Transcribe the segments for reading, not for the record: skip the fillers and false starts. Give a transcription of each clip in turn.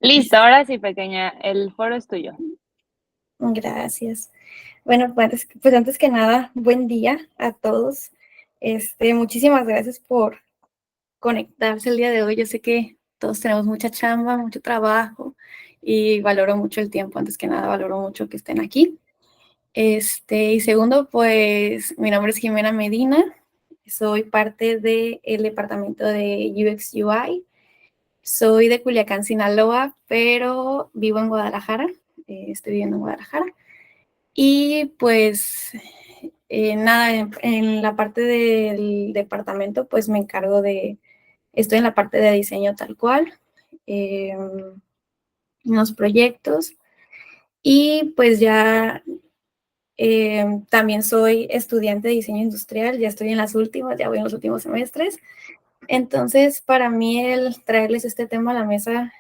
Listo, ahora sí, pequeña, el foro es tuyo. Gracias. Bueno, pues antes que nada, buen día a todos. Muchísimas gracias por conectarse el día de hoy. Yo sé que todos tenemos mucha chamba, mucho trabajo y valoro mucho el tiempo. Antes que nada, valoro mucho que estén aquí. Y segundo, pues mi nombre es Jimena Medina. Soy parte del departamento de UX UI. Soy de Culiacán, Sinaloa, pero vivo en Guadalajara. Estoy viviendo en Guadalajara. Y pues nada, en la parte del departamento, pues me encargo estoy en la parte de diseño tal cual, en los proyectos. Y pues ya también soy estudiante de diseño industrial, ya estoy en las últimas, ya voy en los últimos semestres. Entonces, para mí el traerles este tema a la mesa,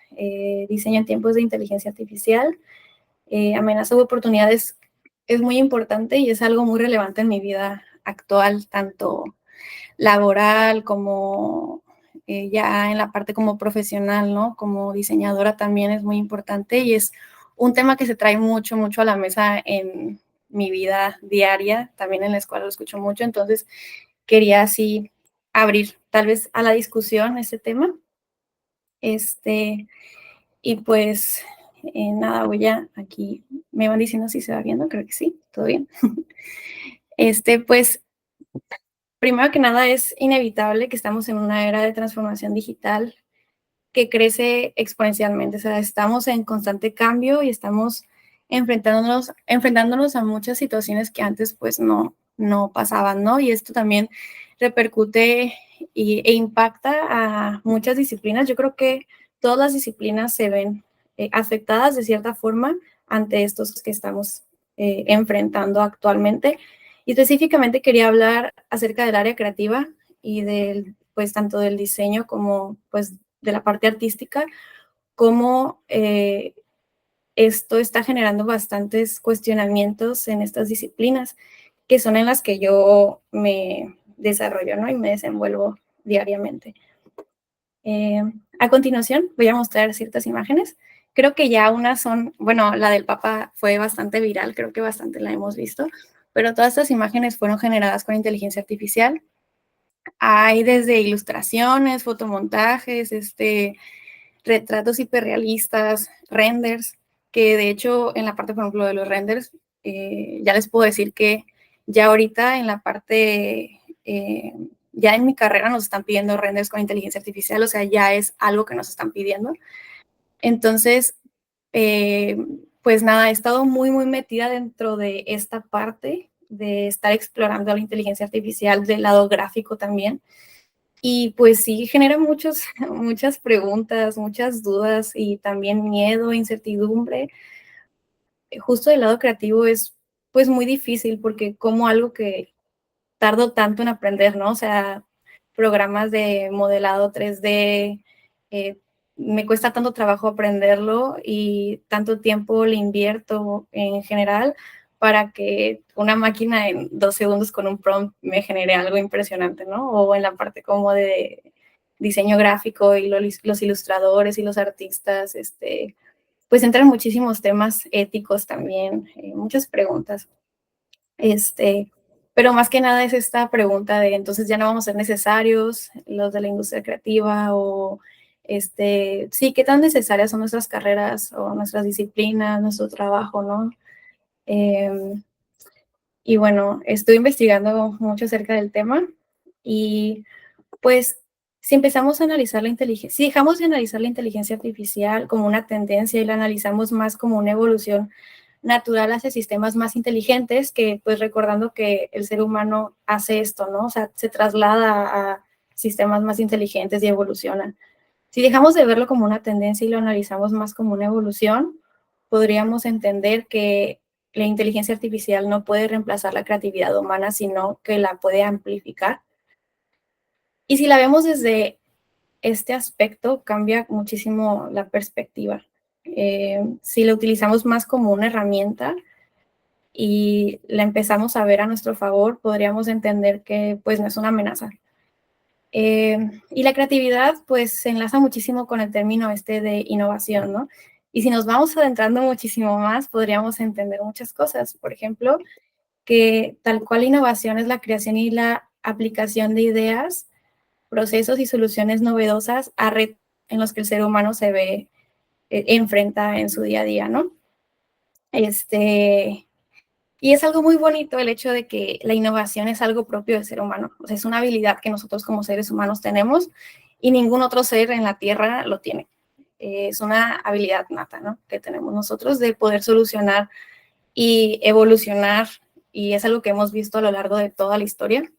diseño en tiempos de inteligencia artificial, amenaza de oportunidades, es muy importante y es algo muy relevante en mi vida actual, tanto laboral como ya en la parte como profesional, ¿no? Como diseñadora también es muy importante y es un tema que se trae mucho, mucho a la mesa en mi vida diaria, también en la escuela lo escucho mucho, entonces quería así abrir tal vez a la discusión ese tema. Y pues nada, voy a aquí, me van diciendo si se va viendo, creo que sí, todo bien. Pues primero que nada es inevitable que estamos en una era de transformación digital que crece exponencialmente, o sea, estamos en constante cambio y estamos enfrentándonos a muchas situaciones que antes pues no pasaban, ¿no? Y esto también repercute e impacta a muchas disciplinas. Yo creo que todas las disciplinas se ven afectadas de cierta forma ante estos que estamos enfrentando actualmente. Y específicamente quería hablar acerca del área creativa y pues tanto del diseño como pues de la parte artística, cómo esto está generando bastantes cuestionamientos en estas disciplinas, que son en las que yo me desarrollo, ¿no? Y me desenvuelvo diariamente. A continuación voy a mostrar ciertas imágenes. Creo que ya unas son, bueno, la del Papa fue bastante viral, creo que bastante la hemos visto, pero todas estas imágenes fueron generadas con inteligencia artificial. Hay desde ilustraciones, fotomontajes, retratos hiperrealistas, renders, que de hecho en la parte, por ejemplo, de los renders, ya les puedo decir que ya ahorita en la parte, ya en mi carrera nos están pidiendo renders con inteligencia artificial, o sea, ya es algo que nos están pidiendo. Entonces, eh, pues nada, he estado muy, muy metida dentro de esta parte de estar explorando la inteligencia artificial del lado gráfico también. Y pues sí, genera muchas preguntas, muchas dudas y también miedo, incertidumbre. Justo del lado creativo es pues muy difícil porque como algo que tardo tanto en aprender, ¿no? O sea, programas de modelado 3D, eh, me cuesta tanto trabajo aprenderlo y tanto tiempo le invierto en general para que una máquina en 2 segundos con un prompt me genere algo impresionante, ¿no? O en la parte como de diseño gráfico y los ilustradores y los artistas, pues entran muchísimos temas éticos también, muchas preguntas. Pero más que nada es esta pregunta de entonces ya no vamos a ser necesarios los de la industria creativa o sí, qué tan necesarias son nuestras carreras o nuestras disciplinas, nuestro trabajo, ¿no? Y bueno, estoy investigando mucho acerca del tema y pues si empezamos a analizar la inteligencia, si dejamos de analizar la inteligencia artificial como una tendencia y la analizamos más como una evolución natural hacia sistemas más inteligentes, que pues recordando que el ser humano hace esto, ¿no? O sea, se traslada a sistemas más inteligentes y evolucionan. Si dejamos de verlo como una tendencia y lo analizamos más como una evolución, podríamos entender que la inteligencia artificial no puede reemplazar la creatividad humana, sino que la puede amplificar. Y si la vemos desde este aspecto, cambia muchísimo la perspectiva. Si la utilizamos más como una herramienta, y la empezamos a ver a nuestro favor, podríamos entender que pues no es una amenaza. Y la creatividad, pues, se enlaza muchísimo con el término este de innovación, ¿no? Y si nos vamos adentrando muchísimo más, podríamos entender muchas cosas. Por ejemplo, que tal cual innovación es la creación y la aplicación de ideas, procesos y soluciones novedosas a retos en los que el ser humano se ve, enfrenta en su día a día, ¿no? Y es algo muy bonito el hecho de que la innovación es algo propio del ser humano. O sea, es una habilidad que nosotros como seres humanos tenemos y ningún otro ser en la Tierra lo tiene. Es una habilidad nata, ¿no? Que tenemos nosotros de poder solucionar y evolucionar, y es algo que hemos visto a lo largo de toda la historia.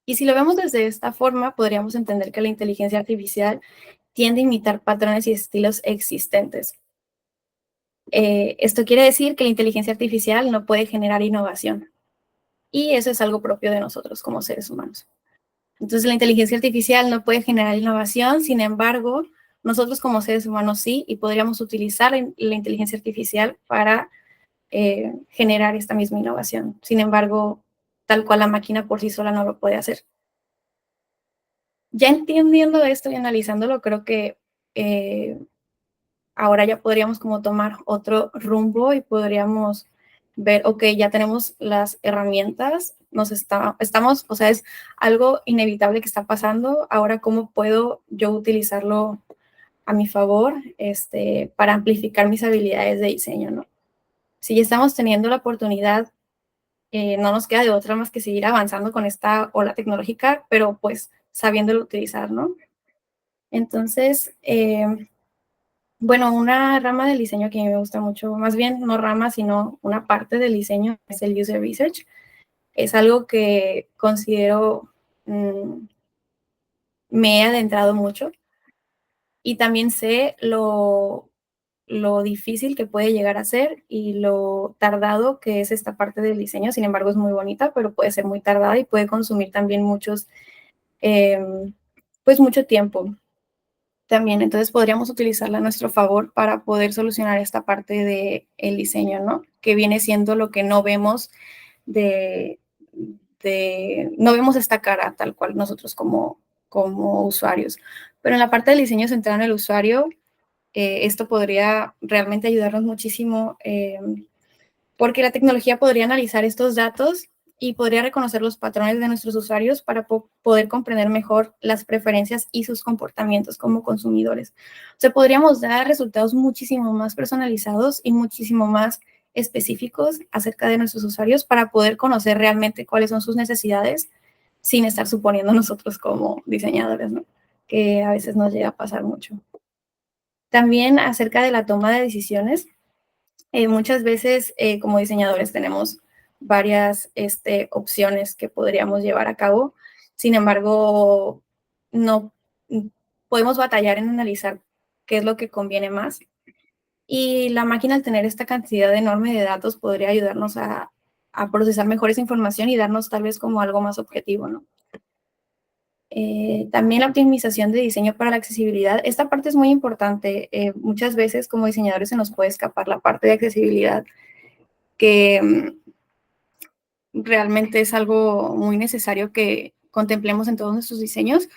Y si lo vemos desde esta forma, podríamos entender que la inteligencia artificial tiende a imitar patrones y estilos existentes. Esto quiere decir que la inteligencia artificial no puede generar innovación. Y eso es algo propio de nosotros como seres humanos. Entonces, la inteligencia artificial no puede generar innovación, sin embargo, nosotros como seres humanos sí, y podríamos utilizar la inteligencia artificial para generar esta misma innovación. Sin embargo, tal cual la máquina por sí sola no lo puede hacer. Ya entendiendo esto y analizándolo, creo que ahora ya podríamos como tomar otro rumbo y podríamos ver, ok, ya tenemos las herramientas, estamos, o sea, es algo inevitable que está pasando, ahora cómo puedo yo utilizarlo a mi favor, para amplificar mis habilidades de diseño, ¿no? Si ya estamos teniendo la oportunidad, no nos queda de otra más que seguir avanzando con esta ola tecnológica, pero pues sabiéndolo utilizar, ¿no? Entonces, bueno, una rama del diseño que a mí me gusta mucho, más bien no rama, sino una parte del diseño, es el user research. Es algo que considero, me he adentrado mucho y también sé lo difícil que puede llegar a ser y lo tardado que es esta parte del diseño. Sin embargo, es muy bonita, pero puede ser muy tardada y puede consumir también pues mucho tiempo también. Entonces podríamos utilizarla a nuestro favor para poder solucionar esta parte del diseño, ¿no? Que viene siendo lo que no vemos no vemos esta cara tal cual nosotros como usuarios. Pero en la parte del diseño centrado en el usuario, esto podría realmente ayudarnos muchísimo, porque la tecnología podría analizar estos datos y podría reconocer los patrones de nuestros usuarios para poder comprender mejor las preferencias y sus comportamientos como consumidores. O sea, podríamos dar resultados muchísimo más personalizados y muchísimo más específicos acerca de nuestros usuarios para poder conocer realmente cuáles son sus necesidades sin estar suponiendo nosotros como diseñadores, ¿no? Que a veces nos llega a pasar mucho. También acerca de la toma de decisiones, muchas veces como diseñadores tenemos varias opciones que podríamos llevar a cabo. Sin embargo, no podemos batallar en analizar qué es lo que conviene más. Y la máquina, al tener esta cantidad enorme de datos, podría ayudarnos a procesar mejor esa información y darnos tal vez como algo más objetivo, ¿no? También la optimización de diseño para la accesibilidad. Esta parte es muy importante. Muchas veces como diseñadores se nos puede escapar la parte de accesibilidad, que realmente es algo muy necesario que contemplemos en todos nuestros diseños.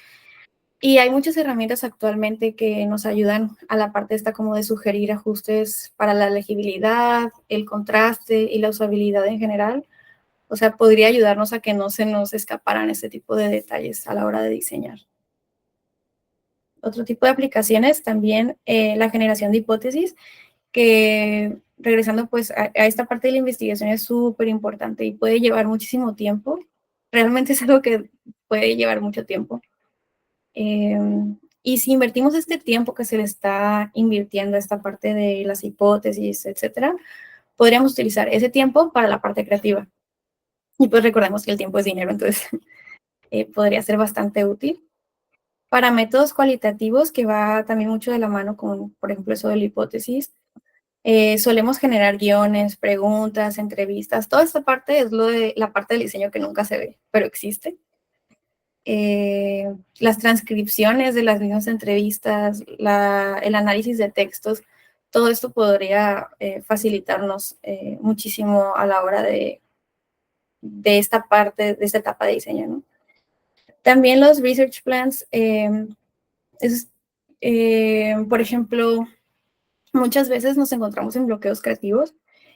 Y hay muchas herramientas actualmente que nos ayudan a la parte esta como de sugerir ajustes para la legibilidad, el contraste y la usabilidad en general. O sea, podría ayudarnos a que no se nos escaparan este tipo de detalles a la hora de diseñar. Otro tipo de aplicaciones también, la generación de hipótesis, que regresando pues a esta parte de la investigación es súper importante y puede llevar muchísimo tiempo. Realmente es algo que puede llevar mucho tiempo. Y si invertimos este tiempo que se le está invirtiendo a esta parte de las hipótesis, etcétera, podríamos utilizar ese tiempo para la parte creativa. Y pues recordemos que el tiempo es dinero, entonces podría ser bastante útil. Para métodos cualitativos, que va también mucho de la mano con, por ejemplo, eso de la hipótesis, solemos generar guiones, preguntas, entrevistas. Toda esta parte es la parte del diseño que nunca se ve, pero existe. Las transcripciones de las mismas entrevistas, el análisis de textos, todo esto podría facilitarnos muchísimo a la hora de esta parte, de esta etapa de diseño, ¿no? También los research plans, por ejemplo, muchas veces nos encontramos en bloqueos creativos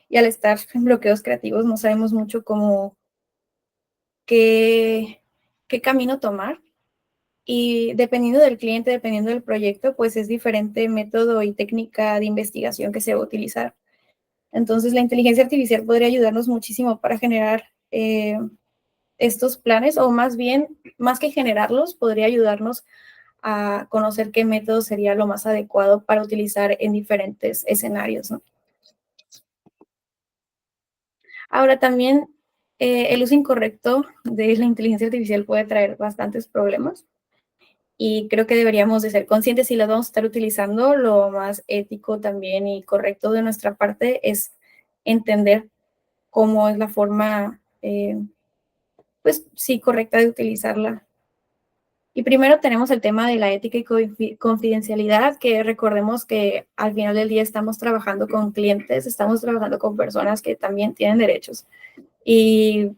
y al estar en bloqueos creativos no sabemos mucho cómo, qué camino tomar. Y dependiendo del cliente, dependiendo del proyecto, pues es diferente método y técnica de investigación que se va a utilizar. Entonces, la inteligencia artificial podría ayudarnos muchísimo para generar estos planes, o más bien, más que generarlos, podría ayudarnos a conocer qué método sería lo más adecuado para utilizar en diferentes escenarios, ¿no? Ahora también el uso incorrecto de la inteligencia artificial puede traer bastantes problemas y creo que deberíamos de ser conscientes si las vamos a estar utilizando. Lo más ético también y correcto de nuestra parte es entender cómo es la forma, pues sí, correcta de utilizarla. Y primero tenemos el tema de la ética y confidencialidad, que recordemos que al final del día estamos trabajando con clientes, estamos trabajando con personas que también tienen derechos. Y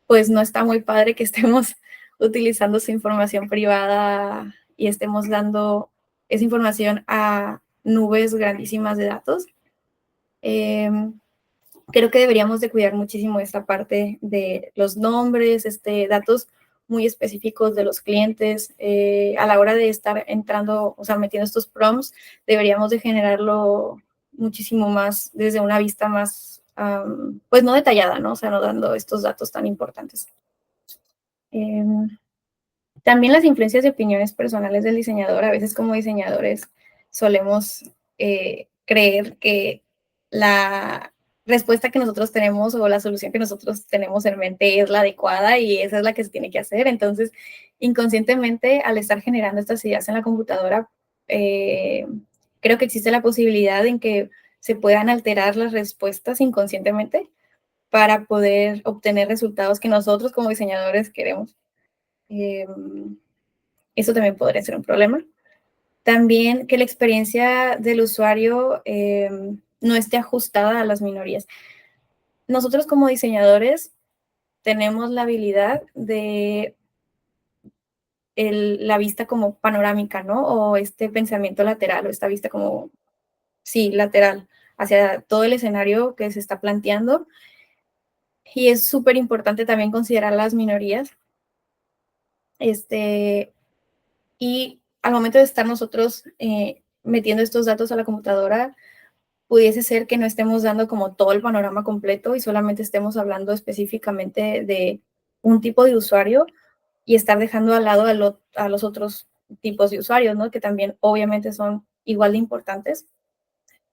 pues no está muy padre que estemos utilizando su información privada y estemos dando esa información a nubes grandísimas de datos. Creo que deberíamos de cuidar muchísimo esta parte de los nombres, datos muy específicos de los clientes. A la hora de estar entrando, o sea, metiendo estos prompts, deberíamos de generarlo muchísimo más desde una vista más, pues no detallada, ¿no? O sea, no dando estos datos tan importantes. También las influencias y opiniones personales del diseñador. A veces como diseñadores solemos creer que la respuesta que nosotros tenemos o la solución que nosotros tenemos en mente es la adecuada y esa es la que se tiene que hacer. Entonces, inconscientemente, al estar generando estas ideas en la computadora, creo que existe la posibilidad en que se puedan alterar las respuestas inconscientemente para poder obtener resultados que nosotros como diseñadores queremos. Eso también podría ser un problema. También que la experiencia del usuario no esté ajustada a las minorías. Nosotros como diseñadores tenemos la habilidad de la vista como panorámica, ¿no? O este pensamiento lateral, o esta vista como, sí, lateral, hacia todo el escenario que se está planteando. Y es súper importante también considerar las minorías. Y al momento de estar nosotros metiendo estos datos a la computadora, pudiese ser que no estemos dando como todo el panorama completo y solamente estemos hablando específicamente de un tipo de usuario y estar dejando al lado a los otros tipos de usuarios, ¿no? Que también obviamente son igual de importantes.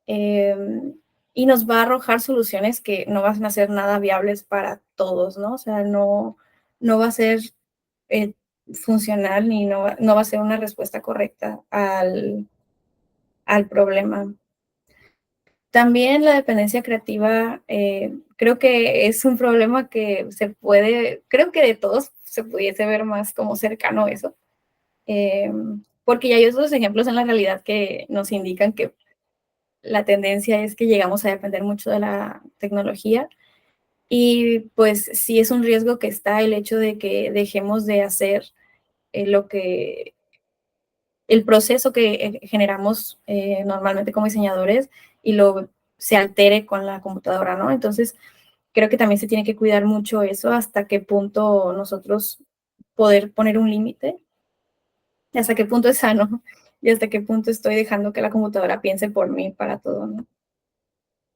Y nos va a arrojar soluciones que no van a ser nada viables para todos, ¿no? O sea, no va a ser eh, funcional ni no va a ser una respuesta correcta al problema. También la dependencia creativa, creo que es un problema que creo que de todos se pudiese ver más como cercano eso, porque ya hay otros ejemplos en la realidad que nos indican que la tendencia es que llegamos a depender mucho de la tecnología y pues sí es un riesgo que está el hecho de que dejemos de hacer el proceso que generamos normalmente como diseñadores y se altere con la computadora, ¿no? Entonces, creo que también se tiene que cuidar mucho eso, hasta qué punto nosotros poder poner un límite, hasta qué punto es sano y hasta qué punto estoy dejando que la computadora piense por mí para todo, ¿no?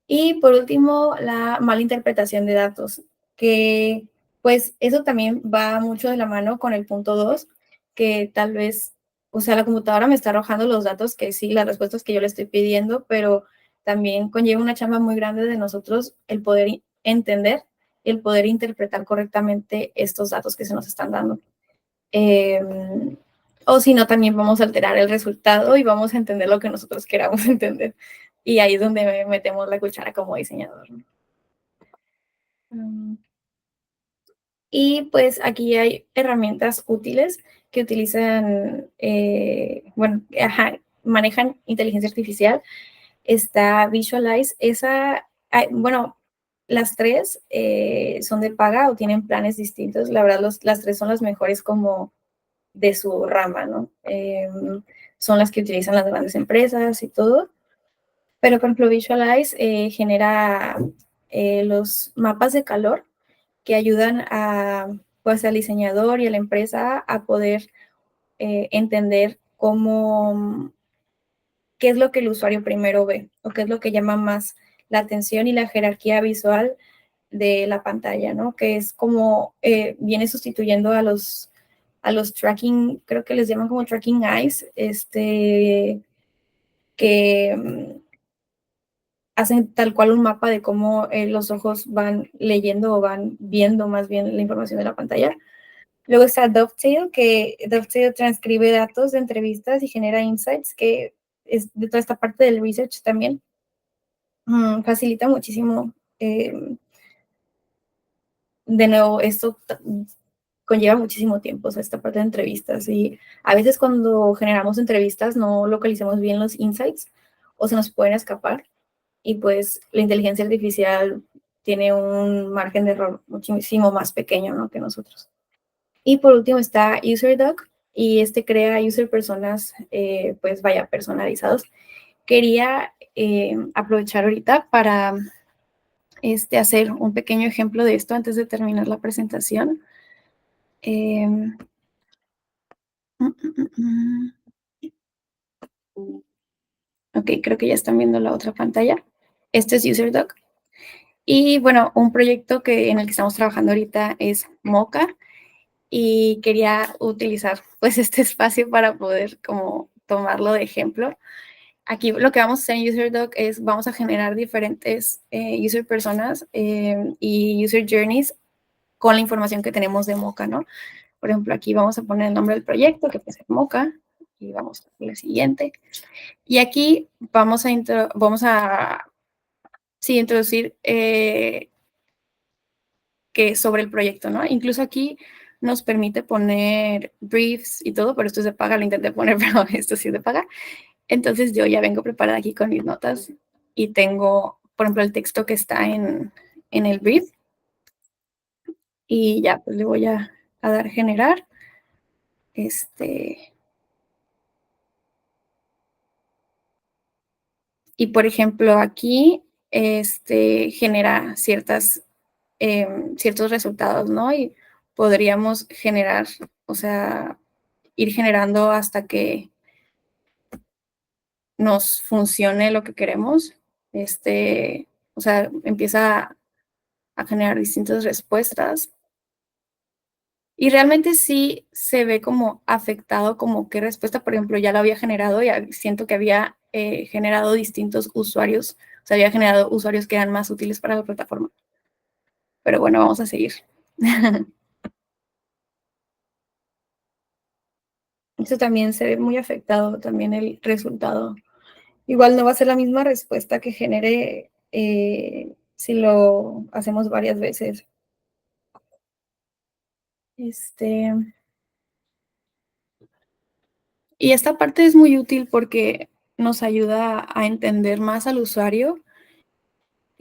Y por último, la mala interpretación de datos, que pues eso también va mucho de la mano con el punto 2, que tal vez, o sea, la computadora me está arrojando los datos que sí, las respuestas que yo le estoy pidiendo, pero también conlleva una chamba muy grande de nosotros el poder entender y el poder interpretar correctamente estos datos que se nos están dando. O si no, también vamos a alterar el resultado y vamos a entender lo que nosotros queramos entender. Y ahí es donde metemos la cuchara como diseñador, ¿no? Y pues aquí hay herramientas útiles que utilizan, bueno, manejan inteligencia artificial. Está Visualize, bueno, las tres son de paga o tienen planes distintos. La verdad, las tres son las mejores como de su rama, ¿no? Son las que utilizan las grandes empresas y todo. Pero, por ejemplo, Visualize genera los mapas de calor que ayudan a, pues, al diseñador y a la empresa a poder entender qué es lo que el usuario primero ve o qué es lo que llama más la atención y la jerarquía visual de la pantalla, ¿no? Que es como viene sustituyendo a los tracking, creo que les llaman como tracking eyes, que hacen tal cual un mapa de cómo los ojos van leyendo o van viendo más bien la información de la pantalla. Luego está Dovetail, que Dovetail transcribe datos de entrevistas y genera insights, que es de toda esta parte del research también. Facilita muchísimo. De nuevo, esto conlleva muchísimo tiempo, o sea, esta parte de entrevistas. Y a veces cuando generamos entrevistas no localizamos bien los insights o se nos pueden escapar. Y pues la inteligencia artificial tiene un margen de error muchísimo más pequeño, ¿no?, que nosotros. Y por último está UserDoc, y crea user personas, pues vaya, personalizados. Quería aprovechar ahorita para hacer un pequeño ejemplo de esto antes de terminar la presentación. Eh, ok, creo que ya están viendo la otra pantalla. Este es UserDoc. Y bueno, un proyecto en el que estamos trabajando ahorita es Mocha, y quería utilizar pues este espacio para poder como tomarlo de ejemplo. Aquí lo que vamos a hacer en UserDoc es vamos a generar diferentes user personas y user journeys con la información que tenemos de Mocha, ¿no? Por ejemplo, aquí vamos a poner el nombre del proyecto, que puede ser Mocha, y vamos a la siguiente. Y aquí vamos a sí, introducir que sobre el proyecto, ¿no? Incluso aquí nos permite poner briefs y todo, pero esto es de paga, lo intenté poner, pero esto sí es de paga. Entonces yo ya vengo preparada aquí con mis notas y tengo, por ejemplo, el texto que está en el brief, y ya pues le voy a dar generar. Y por ejemplo aquí genera ciertos resultados, ¿no? Y podríamos generar, o sea, ir generando hasta que nos funcione lo que queremos. O sea, empieza a generar distintas respuestas. Y realmente sí se ve como afectado, como qué respuesta, por ejemplo, ya lo había generado y siento que había generado distintos usuarios, o sea, había generado usuarios que eran más útiles para la plataforma. Pero bueno, vamos a seguir. Esto también se ve muy afectado, también el resultado. Igual no va a ser la misma respuesta que genere si lo hacemos varias veces. Y esta parte es muy útil porque nos ayuda a entender más al usuario.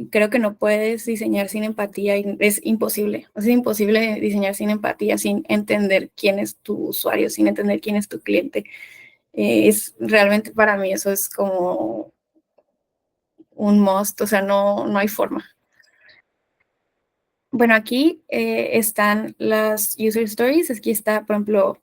Creo que no puedes diseñar sin empatía, es imposible. Es imposible diseñar sin empatía, sin entender quién es tu usuario, sin entender quién es tu cliente. Es realmente, para mí, eso es como un must, o sea, no hay forma. Bueno, aquí están las user stories. Aquí está, por ejemplo,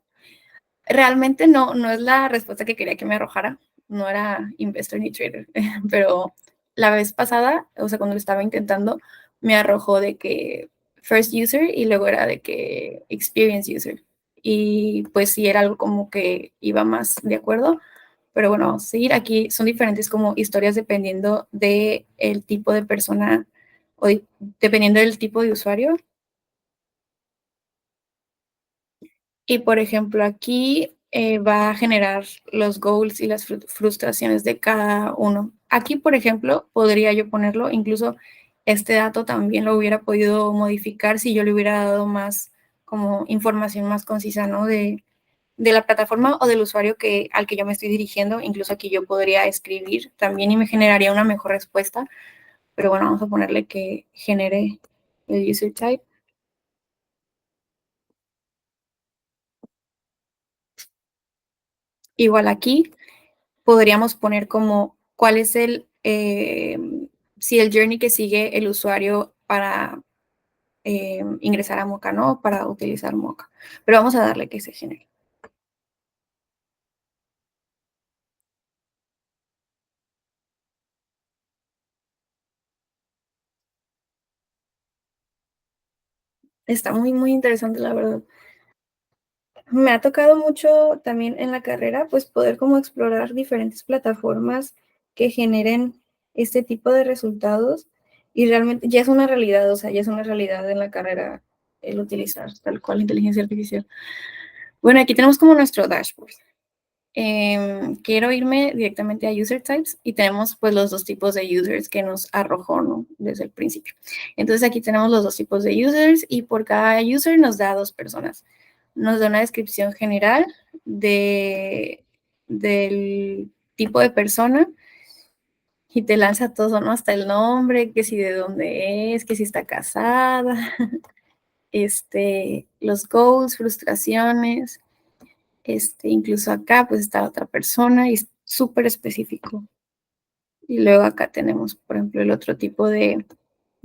realmente no es la respuesta que quería que me arrojara. No era investor ni trader, pero la vez pasada, o sea, cuando lo estaba intentando, me arrojó de que first user y luego era de que experience user. Y pues sí, era algo como que iba más de acuerdo. Pero bueno, vamos a seguir. Aquí son diferentes como historias dependiendo del tipo de persona o dependiendo del tipo de usuario. Y por ejemplo, aquí va a generar los goals y las frustraciones de cada uno. Aquí, por ejemplo, podría yo ponerlo, incluso este dato también lo hubiera podido modificar si yo le hubiera dado más como información más concisa, ¿no? De la plataforma o del usuario al que yo me estoy dirigiendo. Incluso aquí yo podría escribir también y me generaría una mejor respuesta. Pero bueno, vamos a ponerle que genere el user type. Igual aquí podríamos poner como cuál es si el journey que sigue el usuario para ingresar a Mocha, ¿no? Para utilizar Mocha. Pero vamos a darle que se genere. Está muy, muy interesante, la verdad. Me ha tocado mucho también en la carrera, pues poder como explorar diferentes plataformas que generen este tipo de resultados y realmente ya es una realidad, o sea, ya es una realidad en la carrera el utilizar tal cual inteligencia artificial. Bueno, aquí tenemos como nuestro dashboard. Quiero irme directamente a user types y tenemos pues los dos tipos de users que nos arrojó, ¿no? Desde el principio. Entonces aquí tenemos los dos tipos de users y por cada user nos da dos personas. Nos da una descripción general del tipo de persona y te lanza todo, ¿no? Hasta el nombre, que si de dónde es, que si está casada, los goals, frustraciones, incluso acá pues está otra persona y es súper específico. Y luego acá tenemos, por ejemplo, el otro tipo de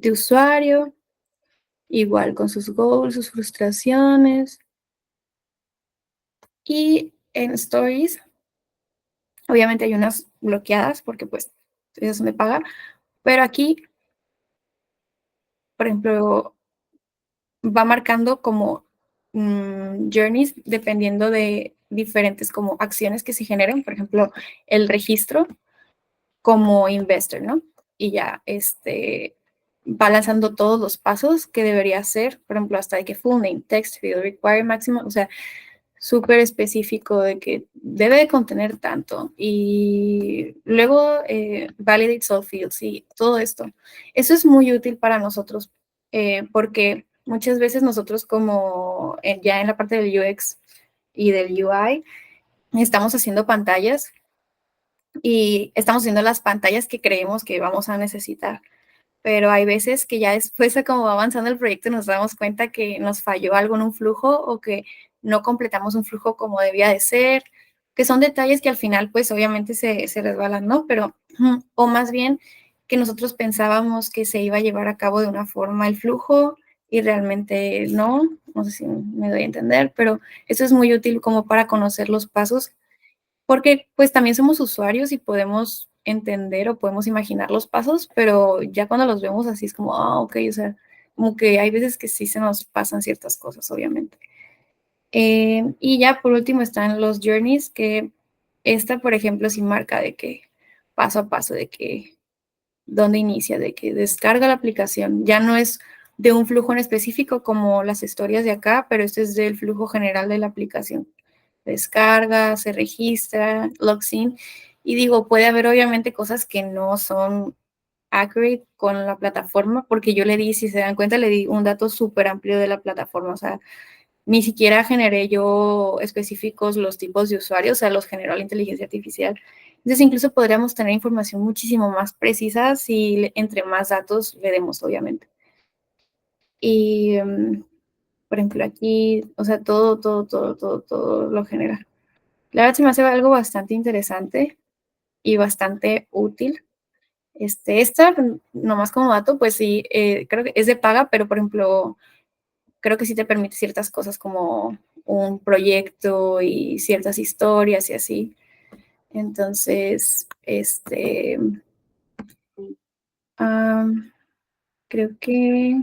usuario, igual con sus goals, sus frustraciones. Y en Stories, obviamente hay unas bloqueadas porque pues ellos son de paga, pero aquí, por ejemplo, va marcando como journeys dependiendo de diferentes como acciones que se generen, por ejemplo, el registro como investor, ¿no? Y ya, va lanzando todos los pasos que debería hacer, por ejemplo, hasta de que full name, text field, require maximum, o sea, súper específico de que debe de contener tanto. Y luego validate all fields y todo esto. Eso es muy útil para nosotros porque muchas veces nosotros como ya en la parte del UX y del UI, estamos haciendo pantallas y estamos haciendo las pantallas que creemos que vamos a necesitar. Pero hay veces que ya después de cómo va avanzando el proyecto nos damos cuenta que nos falló algo en un flujo o que no completamos un flujo como debía de ser, que son detalles que al final pues obviamente se resbalan, ¿no? Pero, o más bien que nosotros pensábamos que se iba a llevar a cabo de una forma el flujo y realmente no sé si me doy a entender, pero eso es muy útil como para conocer los pasos porque pues también somos usuarios y podemos entender o podemos imaginar los pasos, pero ya cuando los vemos así es como, ok, o sea, como que hay veces que sí se nos pasan ciertas cosas, obviamente. Y ya por último están los journeys, que esta, por ejemplo, sí marca de que paso a paso, de que dónde inicia, de que descarga la aplicación. Ya no es de un flujo en específico como las historias de acá, pero este es del flujo general de la aplicación. Descarga, se registra, logs in. Y digo, puede haber obviamente cosas que no son accurate con la plataforma, porque yo le di, si se dan cuenta, le di un dato súper amplio de la plataforma. O sea, ni siquiera generé yo específicos los tipos de usuarios, o sea, los generó la inteligencia artificial. Entonces, incluso podríamos tener información muchísimo más precisa si entre más datos le demos, obviamente. Y, por ejemplo, aquí, o sea, todo lo genera. La verdad se me hace algo bastante interesante y bastante útil. Esta, nomás como dato, pues sí, creo que es de paga, pero por ejemplo, creo que sí te permite ciertas cosas como un proyecto y ciertas historias y así. Entonces, creo que,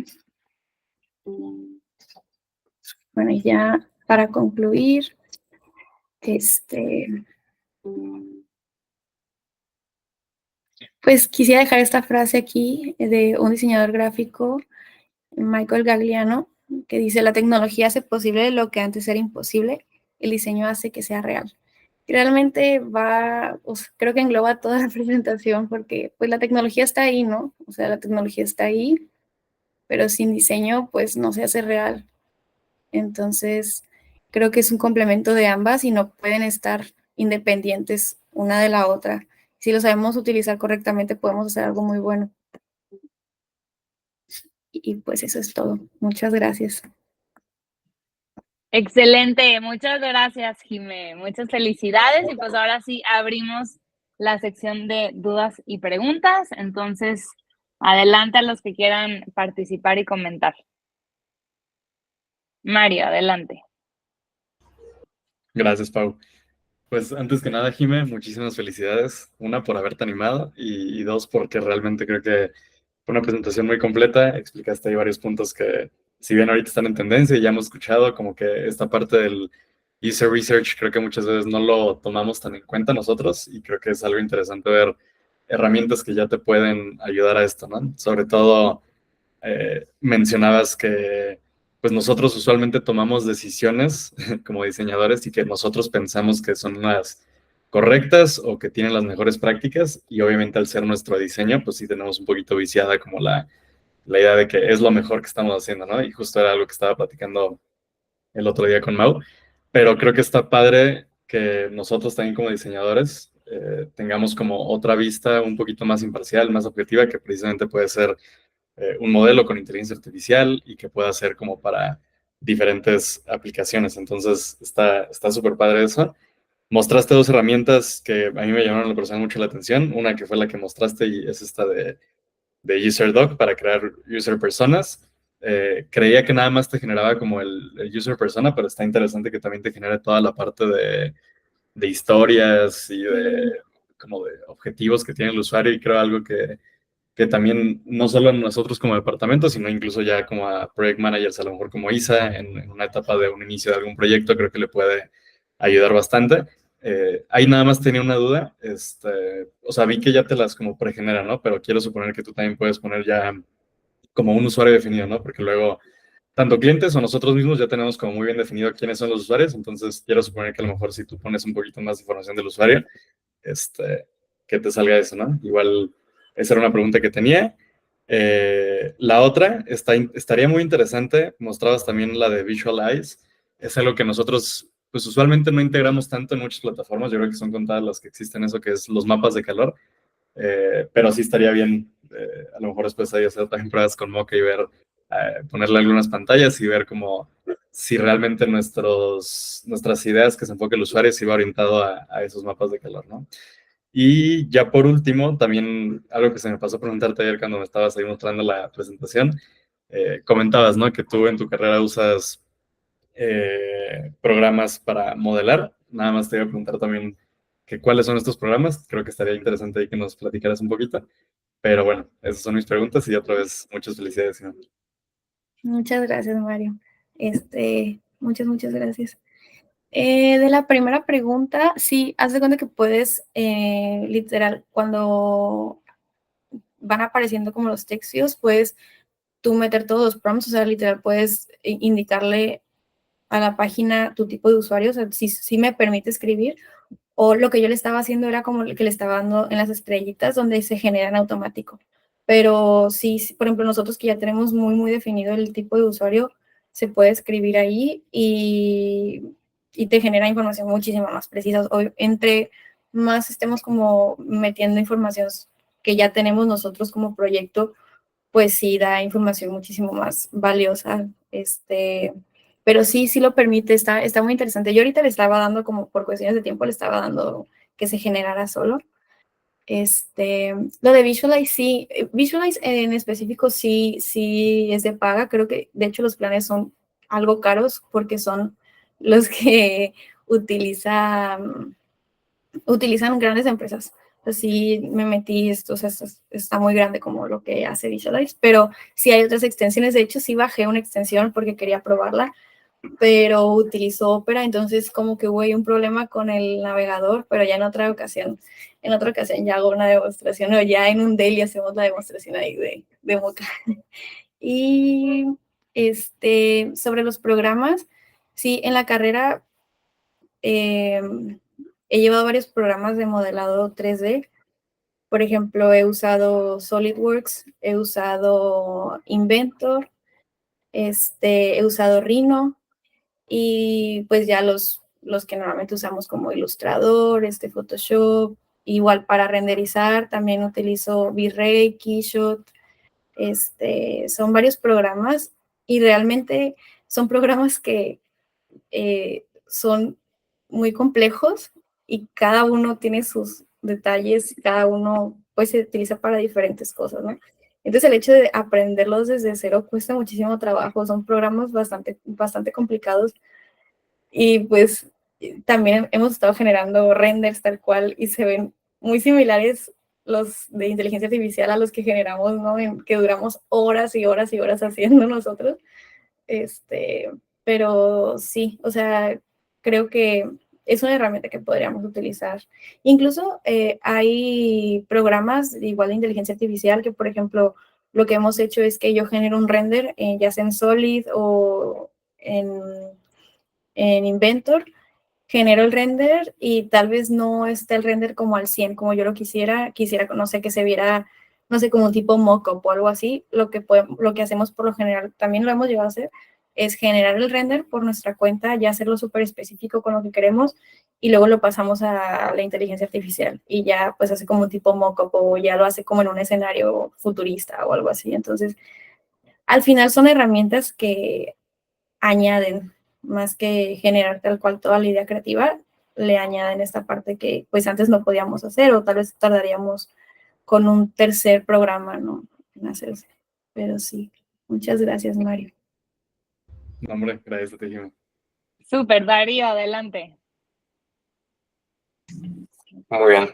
bueno, ya para concluir, este, pues quisiera dejar esta frase aquí de un diseñador gráfico, Michael Gagliano, que dice, la tecnología hace posible lo que antes era imposible, el diseño hace que sea real. Y realmente creo que engloba toda la presentación porque pues la tecnología está ahí, ¿no? O sea, la tecnología está ahí, pero sin diseño pues no se hace real. Entonces, creo que es un complemento de ambas y no pueden estar independientes una de la otra. Si lo sabemos utilizar correctamente, podemos hacer algo muy bueno. Y pues eso es todo. Muchas gracias. Excelente, muchas gracias, Jimé. Muchas felicidades y pues ahora sí abrimos la sección de dudas y preguntas. Entonces, adelante a los que quieran participar y comentar. Mario, adelante. Gracias, Pau. Pues antes que nada, Jime, muchísimas felicidades. Una, por haberte animado y dos, porque realmente creo que fue una presentación muy completa. Explicaste ahí varios puntos que, si bien ahorita están en tendencia y ya hemos escuchado, como que esta parte del user research, creo que muchas veces no lo tomamos tan en cuenta nosotros y creo que es algo interesante ver herramientas que ya te pueden ayudar a esto, ¿no? Sobre todo mencionabas que pues nosotros usualmente tomamos decisiones como diseñadores y que nosotros pensamos que son las correctas o que tienen las mejores prácticas y obviamente al ser nuestro diseño pues sí tenemos un poquito viciada como la idea de que es lo mejor que estamos haciendo, ¿no? Y justo era algo que estaba platicando el otro día con Mau, pero creo que está padre que nosotros también como diseñadores tengamos como otra vista un poquito más imparcial, más objetiva, que precisamente puede ser un modelo con inteligencia artificial y que pueda ser como para diferentes aplicaciones. Entonces, está súper padre eso. Mostraste dos herramientas que a mí me llamaron la persona mucho la atención. Una que fue la que mostraste y es esta de UserDoc para crear user personas. Creía que nada más te generaba como el user persona, pero está interesante que también te genere toda la parte de historias y de como de objetivos que tiene el usuario y creo algo que también no solo a nosotros como departamento, sino incluso ya como a project managers, a lo mejor como Isa, en una etapa de un inicio de algún proyecto, creo que le puede ayudar bastante. Ahí nada más tenía una duda, o sea, vi que ya te las como pregenera, ¿no? Pero quiero suponer que tú también puedes poner ya como un usuario definido, ¿no? Porque luego, tanto clientes o nosotros mismos ya tenemos como muy bien definido quiénes son los usuarios, entonces quiero suponer que a lo mejor si tú pones un poquito más de información del usuario, que te salga eso, ¿no? Igual, esa era una pregunta que tenía. La otra, estaría muy interesante, mostrabas también la de Visualize, es algo que nosotros, pues usualmente no integramos tanto en muchas plataformas, yo creo que son contadas las que existen eso, que es los mapas de calor, pero sí estaría bien, a lo mejor después ahí hacer también pruebas con Mocha y ver, ponerle algunas pantallas y ver como si realmente nuestras ideas que se enfoque el usuario si va orientado a esos mapas de calor, ¿no? Y ya por último, también algo que se me pasó preguntarte ayer cuando me estabas ahí mostrando la presentación, comentabas, ¿no? Que tú en tu carrera usas programas para modelar. Nada más te iba a preguntar también que cuáles son estos programas. Creo que estaría interesante ahí que nos platicaras un poquito. Pero bueno, esas son mis preguntas y otra vez muchas felicidades, Iván. Muchas gracias, Mario. Muchas gracias. De la primera pregunta, sí, haz de cuenta que puedes, literal, cuando van apareciendo como los textos, puedes tú meter todos los prompts, o sea, literal, puedes indicarle a la página tu tipo de usuario, o sea, si me permite escribir, o lo que yo le estaba haciendo era como el que le estaba dando en las estrellitas donde se generan automático. Pero sí, por ejemplo, nosotros que ya tenemos muy definido el tipo de usuario, se puede escribir ahí y te genera información muchísimo más precisa. Entre más estemos como metiendo información que ya tenemos nosotros como proyecto, pues sí da información muchísimo más valiosa. Pero sí lo permite, está muy interesante. Yo ahorita le estaba dando, como por cuestiones de tiempo, le estaba dando que se generara solo. Lo de Visualize, sí, Visualize en específico sí es de paga. Creo que de hecho los planes son algo caros porque son los que utilizan grandes empresas. Así me metí, o sea, está muy grande como lo que hace Visualize, pero sí hay otras extensiones. De hecho, sí bajé una extensión porque quería probarla, pero utilizo Opera, entonces como que hubo un problema con el navegador, pero ya en otra ocasión ya hago una demostración, o ya en un daily hacemos la demostración ahí de Mocha. Y sobre los programas, sí, en la carrera he llevado varios programas de modelado 3D. Por ejemplo, he usado SolidWorks, he usado Inventor, he usado Rhino y pues ya los que normalmente usamos como Illustrator, Photoshop, igual para renderizar también utilizo V-Ray, Keyshot, son varios programas y realmente son programas que son muy complejos y cada uno tiene sus detalles, cada uno pues se utiliza para diferentes cosas, ¿no? Entonces el hecho de aprenderlos desde cero cuesta muchísimo trabajo, son programas bastante complicados y pues también hemos estado generando renders tal cual y se ven muy similares los de inteligencia artificial a los que generamos, ¿no? Que duramos horas y horas y horas haciendo nosotros. Pero sí, o sea, creo que es una herramienta que podríamos utilizar. Incluso hay programas igual de inteligencia artificial que, por ejemplo, lo que hemos hecho es que yo genero un render, ya sea en Solid o en Inventor, genero el render y tal vez no esté el render como al 100 como yo lo quisiera, no sé, que se viera, no sé, como un tipo mockup o algo así. Lo que hacemos por lo general, también lo hemos llegado a hacer, es generar el render por nuestra cuenta, ya hacerlo súper específico con lo que queremos y luego lo pasamos a la inteligencia artificial y ya pues hace como un tipo mockup o ya lo hace como en un escenario futurista o algo así. Entonces, al final son herramientas que añaden, más que generar tal cual toda la idea creativa, le añaden esta parte que pues antes no podíamos hacer o tal vez tardaríamos con un tercer programa, ¿no? En hacerse. Pero sí, muchas gracias, Mario. No, hombre, gracias a ti, Jimé. Súper, Darío, adelante. Muy bien.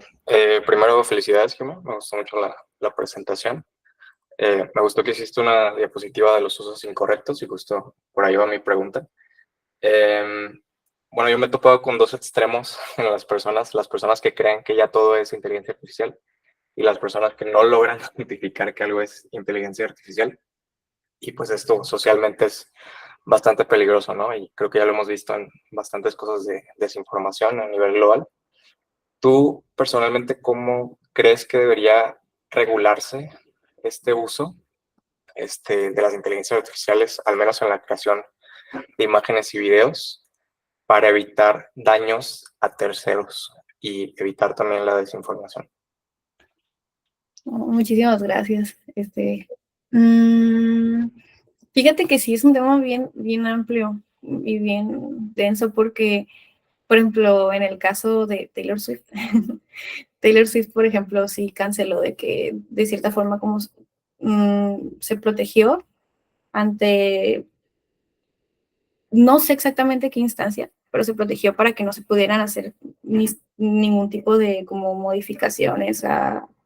Primero, felicidades, Jimé. Me gustó mucho la presentación. Me gustó que hiciste una diapositiva de los usos incorrectos y justo por ahí va mi pregunta. Bueno, yo me he topado con dos extremos en las personas que creen que ya todo es inteligencia artificial y las personas que no logran identificar que algo es inteligencia artificial. Y pues esto socialmente es bastante peligroso, ¿no? Y creo que ya lo hemos visto en bastantes cosas de desinformación a nivel global. ¿Tú personalmente cómo crees que debería regularse este uso de las inteligencias artificiales, al menos en la creación de imágenes y videos, para evitar daños a terceros y evitar también la desinformación? Muchísimas gracias. Fíjate que sí es un tema bien amplio y bien denso porque, por ejemplo, en el caso de Taylor Swift, Taylor Swift, por ejemplo, sí canceló de que de cierta forma como se protegió ante, no sé exactamente qué instancia, pero se protegió para que no se pudieran hacer ningún tipo de como modificaciones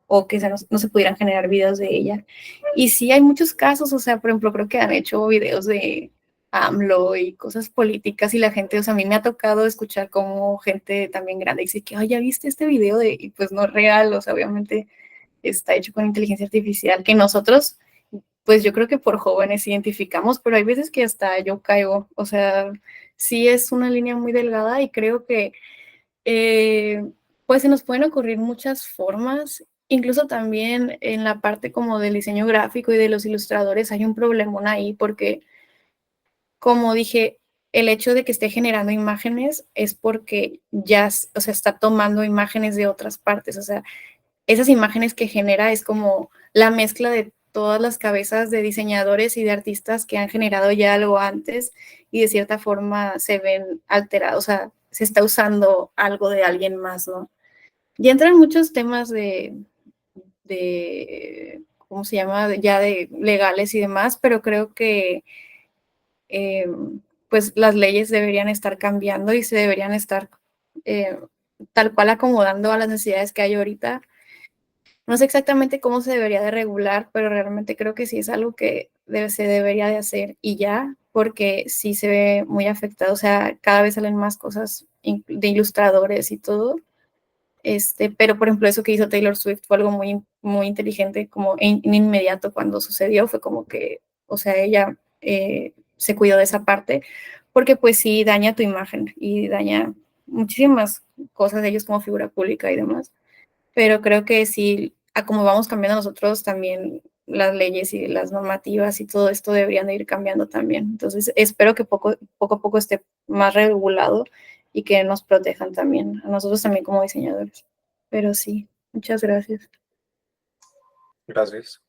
o que no se pudieran generar videos de ella. Y sí hay muchos casos, o sea, por ejemplo, creo que han hecho videos de AMLO y cosas políticas y la gente, o sea, a mí me ha tocado escuchar como gente también grande dice que, ay, ya viste este video y pues no es real, o sea, obviamente está hecho con inteligencia artificial, que nosotros, pues yo creo que por jóvenes identificamos, pero hay veces que hasta yo caigo, o sea, sí es una línea muy delgada y creo que pues se nos pueden ocurrir muchas formas, incluso también en la parte como del diseño gráfico y de los ilustradores hay un problemón ahí porque, como dije, el hecho de que esté generando imágenes es porque ya, o sea, está tomando imágenes de otras partes, o sea, esas imágenes que genera es como la mezcla de todas las cabezas de diseñadores y de artistas que han generado ya algo antes y de cierta forma se ven alterados, o sea, se está usando algo de alguien más, ¿no? Ya entran muchos temas ¿cómo se llama? Ya de legales y demás, pero creo que pues las leyes deberían estar cambiando y se deberían estar eh, tal cual acomodando a las necesidades que hay ahorita. No sé exactamente cómo se debería de regular, pero realmente creo que sí es algo que se debería de hacer y ya, porque sí se ve muy afectado. O sea, cada vez salen más cosas de ilustradores y todo. Pero por ejemplo, eso que hizo Taylor Swift fue algo muy inteligente, como en inmediato cuando sucedió, fue como que, o sea, ella se cuidó de esa parte, porque pues sí daña tu imagen y daña muchísimas cosas de ellos como figura pública y demás, pero creo que sí, a como vamos cambiando nosotros, también las leyes y las normativas y todo esto deberían de ir cambiando también. Entonces, espero que poco a poco esté más regulado y que nos protejan también, a nosotros también como diseñadores. Pero sí, muchas gracias. Gracias.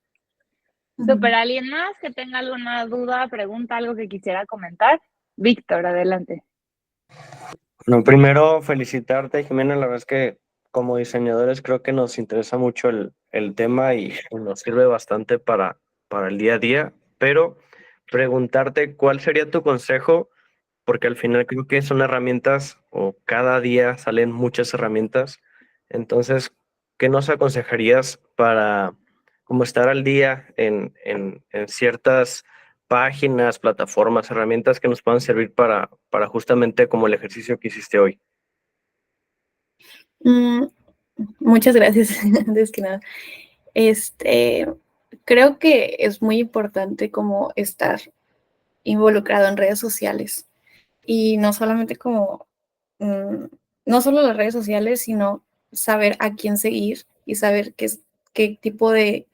Súper, ¿alguien más que tenga alguna duda, pregunta, algo que quisiera comentar? Víctor, adelante. Bueno, primero felicitarte, Jimena. La verdad es que como diseñadores creo que nos interesa mucho el tema y nos sirve bastante para el día a día, pero preguntarte cuál sería tu consejo, porque al final creo que son herramientas o cada día salen muchas herramientas. Entonces, ¿qué nos aconsejarías para como estar al día en ciertas páginas, plataformas, herramientas que nos puedan servir para justamente como el ejercicio que hiciste hoy? Mm, muchas gracias, antes que nada. Creo que es muy importante como estar involucrado en redes sociales y no solamente como, no solo las redes sociales, sino saber a quién seguir y saber qué tipo de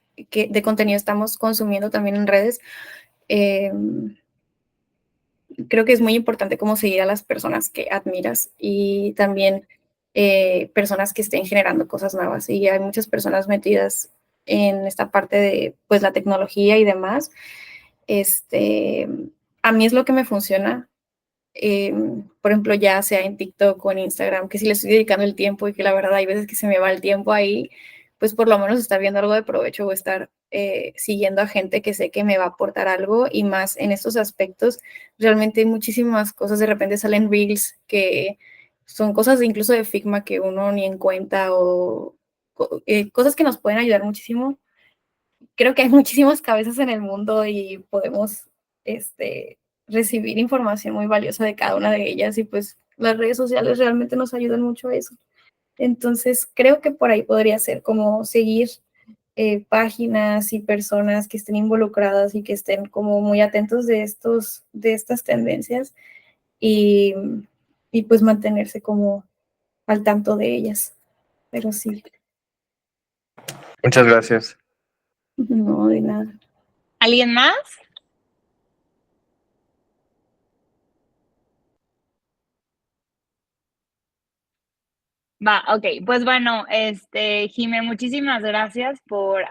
contenido estamos consumiendo también en redes. Creo que es muy importante como seguir a las personas que admiras y también personas que estén generando cosas nuevas. Y hay muchas personas metidas en esta parte de pues la tecnología y demás. A mí es lo que me funciona. Por ejemplo, ya sea en TikTok o en Instagram, que si le estoy dedicando el tiempo y que la verdad hay veces que se me va el tiempo ahí, pues por lo menos estar viendo algo de provecho o estar siguiendo a gente que sé que me va a aportar algo y más en estos aspectos. Realmente hay muchísimas cosas, de repente salen reels que son cosas incluso de Figma que uno ni en cuenta o cosas que nos pueden ayudar muchísimo. Creo que hay muchísimas cabezas en el mundo y podemos recibir información muy valiosa de cada una de ellas y pues las redes sociales realmente nos ayudan mucho a eso. Entonces creo que por ahí podría ser como seguir páginas y personas que estén involucradas y que estén como muy atentos de estas tendencias y, y pues mantenerse como al tanto de ellas. Pero sí, Muchas gracias. no de nada. ¿Alguien más? Va, ok. Pues bueno, Jime, muchísimas gracias por